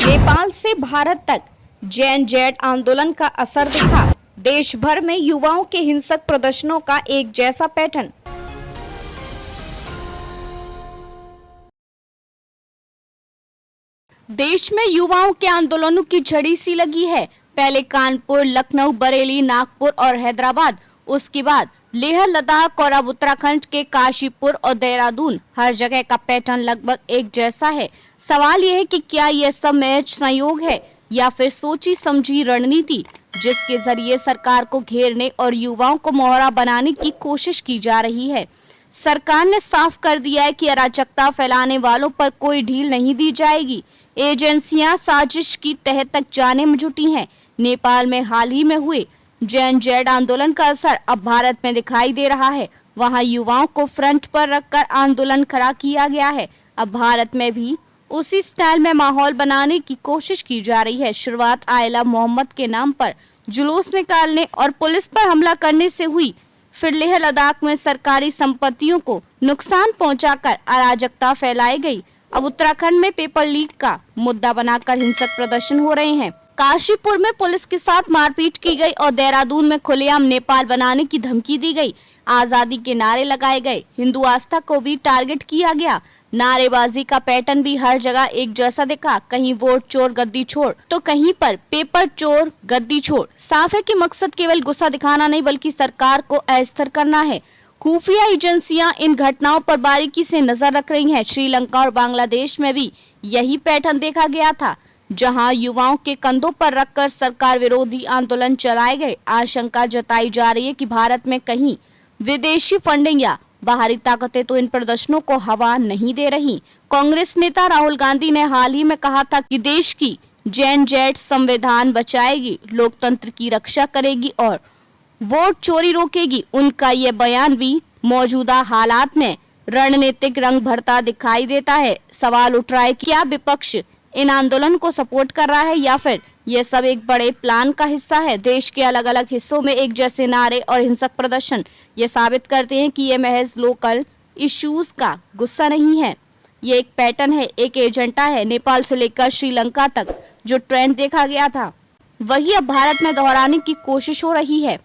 नेपाल से भारत तक जेएनजेड आंदोलन का असर दिखा। देश भर में युवाओं के हिंसक प्रदर्शनों का एक जैसा पैटर्न। देश में युवाओं के आंदोलनों की झड़ी सी लगी है। पहले कानपुर, लखनऊ, बरेली, नागपुर और हैदराबाद, उसके बाद लेह लद्दाख और अब उत्तराखंड के काशीपुर और देहरादून। हर जगह का पैटर्न लगभग एक जैसा है। सवाल यह है कि क्या यह सब महज संयोग है या फिर सोची समझी रणनीति, जिसके जरिए सरकार को घेरने और युवाओं को मोहरा बनाने की कोशिश की जा रही है। सरकार ने साफ कर दिया है कि अराजकता फैलाने वालों पर कोई ढील नहीं दी जाएगी। एजेंसियां साजिश की तह तक जाने में जुटी हैं। नेपाल में हाल ही में हुए जेएनजेड आंदोलन का असर अब भारत में दिखाई दे रहा है। वहां युवाओं को फ्रंट पर रखकर आंदोलन खड़ा किया गया है। अब भारत में भी उसी स्टाइल में माहौल बनाने की कोशिश की जा रही है। शुरुआत आयला मोहम्मद के नाम पर जुलूस निकालने और पुलिस पर हमला करने से हुई, फिर लेह लद्दाख में सरकारी संपत्तियों को नुकसान पहुंचाकर अराजकता फैलाई गई। अब उत्तराखंड में पेपर लीक का मुद्दा बनाकर हिंसक प्रदर्शन हो रहे हैं। काशीपुर में पुलिस के साथ मारपीट की गई और देहरादून में खुलेआम नेपाल बनाने की धमकी दी गई। आजादी के नारे लगाए गए। हिंदू आस्था को भी टारगेट किया गया। नारेबाजी का पैटर्न भी हर जगह एक जैसा दिखा। कहीं वोट चोर गद्दी छोड़ तो कहीं पर पेपर चोर गद्दी छोड़। साफ है कि मकसद केवल गुस्सा दिखाना नहीं बल्कि सरकार को अस्थिर करना है। खुफिया एजेंसियां इन घटनाओं पर बारीकी से नजर रख रही हैं। श्रीलंका और बांग्लादेश में भी यही पैटर्न देखा गया था, जहां युवाओं के कंधों पर रखकर सरकार विरोधी आंदोलन चलाए गए। आशंका जताई जा रही है कि भारत में कहीं विदेशी फंडिंग या बाहरी ताकतें तो इन प्रदर्शनों को हवा नहीं दे रही। कांग्रेस नेता राहुल गांधी ने हाल ही में कहा था कि देश की जेएनजेड संविधान बचाएगी, लोकतंत्र की रक्षा करेगी और वोट चोरी रोकेगी। उनका ये बयान भी मौजूदा हालात में रणनीतिक रंग भरता दिखाई देता है। सवाल उठ रहा है कि क्या विपक्ष इन आंदोलन को सपोर्ट कर रहा है या फिर ये सब एक बड़े प्लान का हिस्सा है। देश के अलग अलग हिस्सों में एक जैसे नारे और हिंसक प्रदर्शन ये साबित करते हैं कि ये महज लोकल इश्यूज का गुस्सा नहीं है, ये एक पैटर्न है, एक एजेंडा है। नेपाल से लेकर श्रीलंका तक जो ट्रेंड देखा गया था वही अब भारत में दोहराने की कोशिश हो रही है।